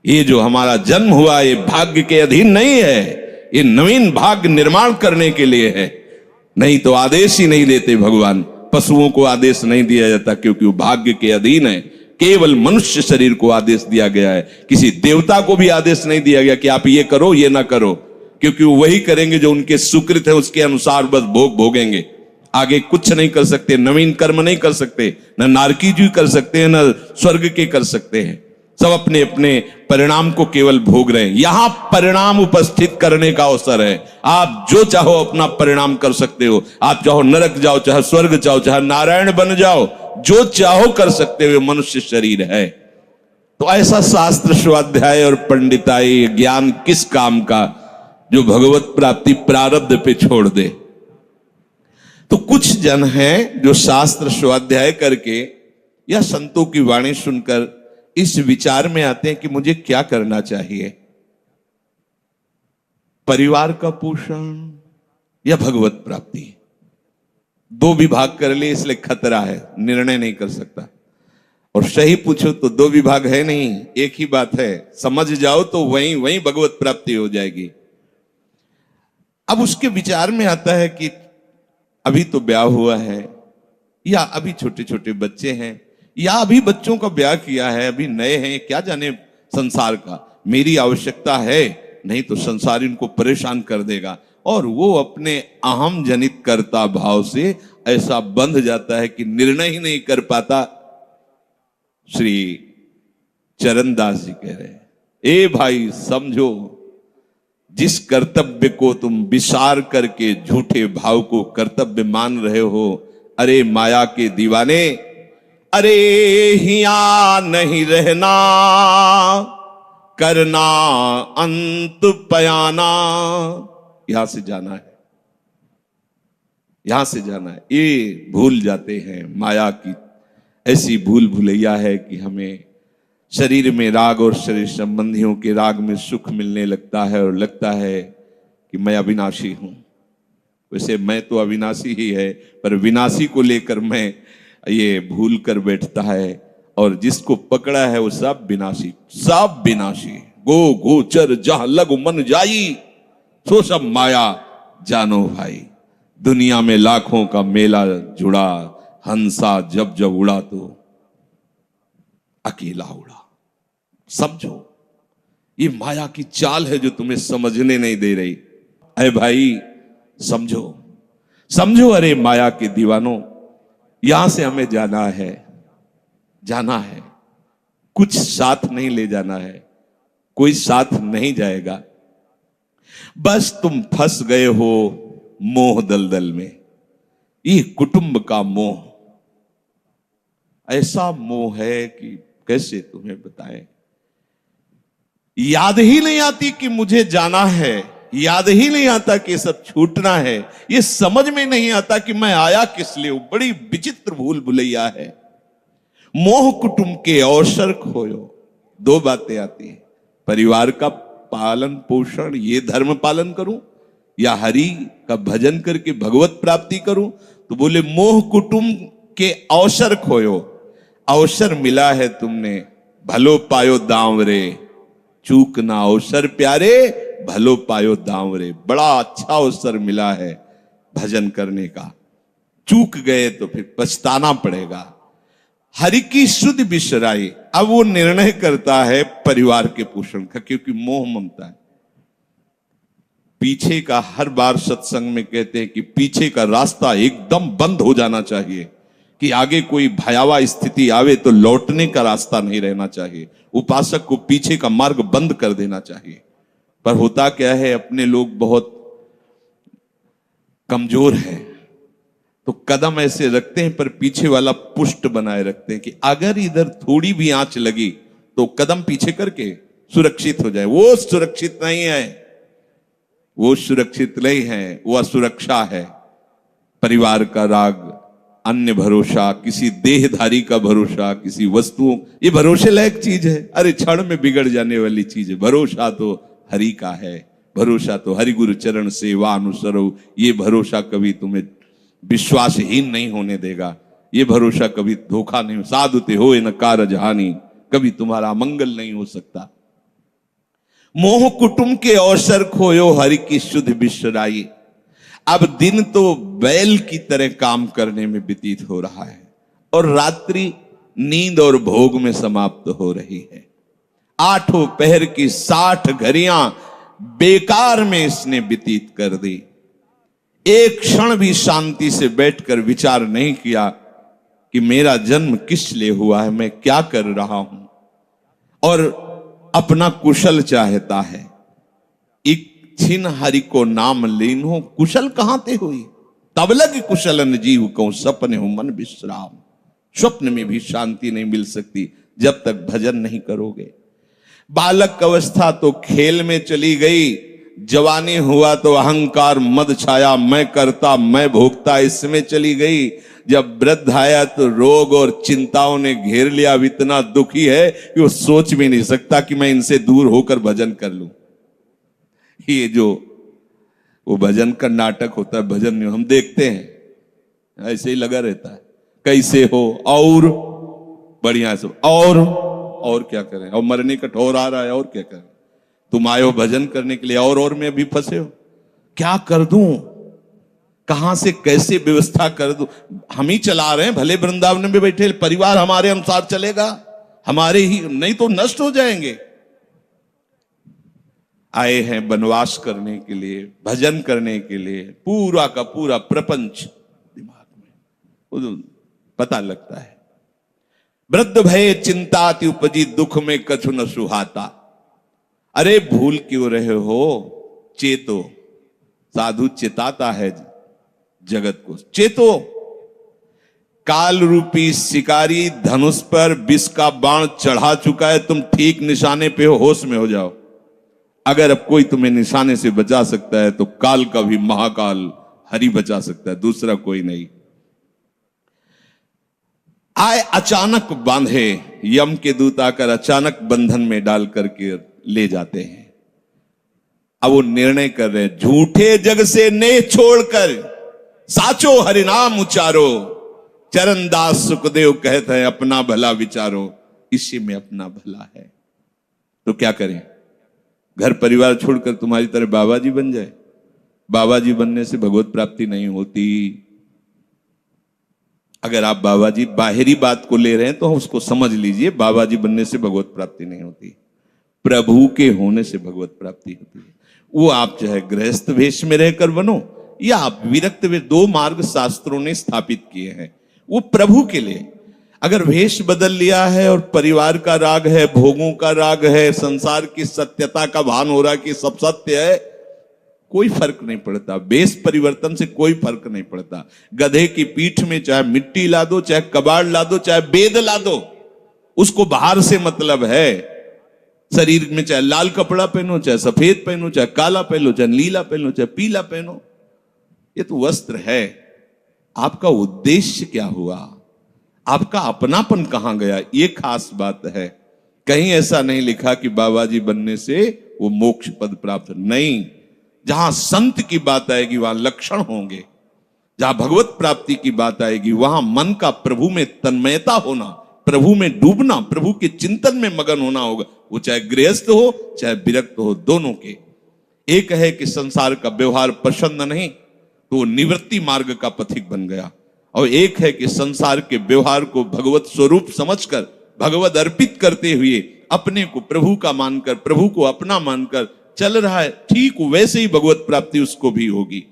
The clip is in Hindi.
ये जो हमारा जन्म हुआ ये भाग्य के अधीन नहीं है, ये नवीन भाग्य निर्माण करने के लिए है। नहीं तो आदेश ही नहीं देते भगवान। पशुओं को आदेश नहीं दिया जाता क्योंकि वो भाग्य के अधीन है। केवल मनुष्य शरीर को आदेश दिया गया है। किसी देवता को भी आदेश नहीं दिया गया कि आप ये करो ये ना करो, क्योंकि वो वही करेंगे जो उनके सुकृत है, उसके अनुसार बस भोग भोगेंगे। आगे कुछ नहीं कर सकते, नवीन कर्म नहीं कर सकते, न नारकी जी कर सकते हैं, न स्वर्ग के कर सकते हैं। सब अपने अपने परिणाम को केवल भोग रहे हैं। यहां परिणाम उपस्थित करने का अवसर है। आप जो चाहो अपना परिणाम कर सकते हो। आप चाहो नरक जाओ, चाहे स्वर्ग जाओ, चाहे नारायण बन जाओ, जो चाहो कर सकते हो। मनुष्य शरीर है तो ऐसा शास्त्र स्वाध्याय और पंडिताई ज्ञान किस काम का, जो भगवत प्राप्ति प्रारब्ध पे छोड़ दे। तो कुछ जन हैं जो शास्त्र स्वाध्याय करके या संतों की वाणी सुनकर इस विचार में आते हैं कि मुझे क्या करना चाहिए, परिवार का पोषण या भगवत प्राप्ति। दो विभाग कर लिए इसलिए खतरा है, निर्णय नहीं कर सकता। और सही पूछो तो दो विभाग है नहीं, एक ही बात है। समझ जाओ तो वहीं वहीं भगवत प्राप्ति हो जाएगी। अब उसके विचार में आता है कि अभी तो ब्याह हुआ है, या अभी छोटे छोटे बच्चे हैं, या अभी बच्चों का ब्याह किया है, अभी नए हैं, क्या जाने संसार का। मेरी आवश्यकता है, नहीं तो संसार इनको परेशान कर देगा। और वो अपने अहम जनित कर्ता भाव से ऐसा बंध जाता है कि निर्णय ही नहीं कर पाता। श्री चरणदास जी कह रहे हैं, ए भाई समझो, जिस कर्तव्य को तुम विसार करके झूठे भाव को कर्तव्य मान रहे हो, अरे माया के दीवाने, अरे हिया नहीं रहना, करना अंत पयाना। यहां से जाना है, यहां से जाना है। ये भूल जाते हैं। माया की ऐसी भूल भुलैया है कि हमें शरीर में राग और शरीर संबंधियों के राग में सुख मिलने लगता है और लगता है कि मैं अविनाशी हूं। वैसे मैं तो अविनाशी ही है, पर विनाशी को लेकर मैं ये भूल कर बैठता है। और जिसको पकड़ा है वो सब विनाशी, सब विनाशी। गो गोचर जहां लग मन जाई, सो सब माया जानो भाई। दुनिया में लाखों का मेला जुड़ा, हंसा जब जब उड़ा तो अकेला उड़ा। समझो, ये माया की चाल है जो तुम्हें समझने नहीं दे रही। अरे भाई समझो, समझो, अरे माया के दीवानों, यहां से हमें जाना है, जाना है। कुछ साथ नहीं ले जाना है, कोई साथ नहीं जाएगा। बस तुम फंस गए हो मोह दलदल में। ये कुटुंब का मोह ऐसा मोह है कि कैसे तुम्हें बताएं। याद ही नहीं आती कि मुझे जाना है, याद ही नहीं आता कि सब छूटना है। ये समझ में नहीं आता कि मैं आया किस लिए। बड़ी विचित्र भूल भुलैया है। मोह कुटुंब के अवसर खोयो। दो बातें आती हैं, परिवार का पालन पोषण, ये धर्म पालन करूं, या हरि का भजन करके भगवत प्राप्ति करूं। तो बोले मोह कुटुंब के अवसर खोयो। अवसर मिला है तुमने, भलो पायो दांव रे, चूक ना अवसर प्यारे, भलो पायो दांव रे। बड़ा अच्छा अवसर मिला है भजन करने का, चूक गए तो फिर पछताना पड़ेगा। हरि की शुद्ध बिसराई। अब वो निर्णय करता है परिवार के पोषण का, क्योंकि मोह ममता है। पीछे का हर बार सत्संग में कहते हैं कि पीछे का रास्ता एकदम बंद हो जाना चाहिए, कि आगे कोई भयावह स्थिति आवे तो लौटने का रास्ता नहीं रहना चाहिए। उपासक को पीछे का मार्ग बंद कर देना चाहिए। पर होता क्या है, अपने लोग बहुत कमजोर हैं, तो कदम ऐसे रखते हैं पर पीछे वाला पुष्ट बनाए रखते हैं कि अगर इधर थोड़ी भी आंच लगी तो कदम पीछे करके सुरक्षित हो जाए। वो सुरक्षित नहीं है, वो सुरक्षित नहीं है, वो असुरक्षा है। परिवार का राग, अन्य भरोसा, किसी देहधारी का भरोसा, किसी वस्तुओं, ये भरोसे लायक चीज है। अरे क्षण में बिगड़ जाने वाली चीज है। भरोसा तो हरि का है, भरोसा तो हरि गुरु चरण सेवा अनुसरो। ये भरोसा कभी तुम्हें विश्वासहीन नहीं होने देगा। ये भरोसा कभी धोखा नहीं। साधुते हो न कारज हानि, कभी तुम्हारा मंगल नहीं हो सकता। मोह कुटुंब के अवसर खोयो हरि की शुद्ध विश्राई। अब दिन तो बैल की तरह काम करने में व्यतीत हो रहा है और रात्रि नींद और भोग में समाप्त हो रही है। 8 पहर की 60 घड़ियां बेकार में इसने व्यतीत कर दी। एक क्षण भी शांति से बैठकर विचार नहीं किया कि मेरा जन्म किस लिए हुआ है, मैं क्या कर रहा हूं, और अपना कुशल चाहता है। इच्छिन हरि को नाम लीनो, कुशल कहां ते हुई, तब लग कुशलन जीव को सपने हो मन विश्राम। स्वप्न में भी शांति नहीं मिल सकती जब तक भजन नहीं करोगे। बालक अवस्था तो खेल में चली गई, जवानी हुआ तो अहंकार मद छाया, मैं करता मैं भोगता इसमें चली गई। जब वृद्ध आया तो रोग और चिंताओं ने घेर लिया। अब इतना दुखी है कि वो सोच भी नहीं सकता कि मैं इनसे दूर होकर भजन कर लूं। ये जो वो भजन का नाटक होता है, भजन नहीं हम देखते हैं, ऐसे ही लगा रहता है, कैसे हो और बढ़िया से, और क्या करें, और मरने का ठौर आ रहा है, और क्या करें, तुम आए हो भजन करने के लिए और में भी फंसे हो, क्या कर दूं, कहां से कैसे व्यवस्था कर दूं। हम ही चला रहे हैं, भले वृंदावन में बैठे परिवार हमारे अनुसार चलेगा, हमारे ही, नहीं तो नष्ट हो जाएंगे। आए हैं वनवास करने के लिए, भजन करने के लिए, पूरा का पूरा प्रपंच दिमाग में पता लगता है। वृद्ध भय चिंताति उपजी, दुख में कछु न सुहाता। अरे भूल क्यों रहे हो, चेतो। साधु चेताता है जगत को, चेतो। काल रूपी शिकारी धनुष पर विष का बाण चढ़ा चुका है, तुम ठीक निशाने पे हो, होश में हो जाओ। अगर अब कोई तुम्हें निशाने से बचा सकता है तो काल का भी महाकाल हरि बचा सकता है, दूसरा कोई नहीं। आए अचानक बांधे, यम के दूत आकर अचानक बंधन में डाल करके ले जाते हैं। अब वो निर्णय कर रहे हैं, झूठे जग से नेह छोड़कर साचो हरिनाम उचारो। चरणदास सुखदेव कहते हैं अपना भला विचारो, इसी में अपना भला है। तो क्या करें, घर परिवार छोड़कर तुम्हारी तरह बाबा जी बन जाए। बाबा जी बनने से भगवत प्राप्ति नहीं होती। अगर आप बाबा जी बाहरी बात को ले रहे हैं तो उसको समझ लीजिए, बाबा जी बनने से भगवत प्राप्ति नहीं होती, प्रभु के होने से भगवत प्राप्ति होती है। वो आप चाहे गृहस्थ वेश में रहकर बनो या आप विरक्त वेश, 2 मार्ग शास्त्रों ने स्थापित किए हैं, वो प्रभु के लिए। अगर वेश बदल लिया है और परिवार का राग है, भोगों का राग है, संसार की सत्यता का भान हो रहा है कि सब सत्य है, कोई फर्क नहीं पड़ता। वेश परिवर्तन से कोई फर्क नहीं पड़ता। गधे की पीठ में चाहे मिट्टी ला दो, चाहे कबाड़ ला दो, चाहे बेद ला दो, उसको बाहर से मतलब है। शरीर में चाहे लाल कपड़ा पहनो, चाहे सफेद पहनो, चाहे काला पहनो, चाहे नीला पहनो, चाहे पीला पहनो, ये तो वस्त्र है। आपका उद्देश्य क्या हुआ, आपका अपनापन कहां गया, ये खास बात है। कहीं ऐसा नहीं लिखा कि बाबा जी बनने से वो मोक्ष पद प्राप्त, नहीं। जहां संत की बात आएगी वहां लक्षण होंगे, जहां भगवत प्राप्ति की बात आएगी वहां मन का प्रभु में तन्मयता होना, प्रभु में डूबना, प्रभु के चिंतन में मगन होना होगा। वो चाहे गृहस्थ हो चाहे विरक्त हो, दोनों के। एक है कि संसार का व्यवहार पसंद नहीं तो वो निवृत्ति मार्ग का पथिक बन गया, और एक है कि संसार के व्यवहार को भगवत स्वरूप समझकर, भगवत अर्पित करते हुए अपने को प्रभु का मानकर, प्रभु को अपना मानकर चल रहा है, ठीक वैसे ही भगवत प्राप्ति उसको भी होगी।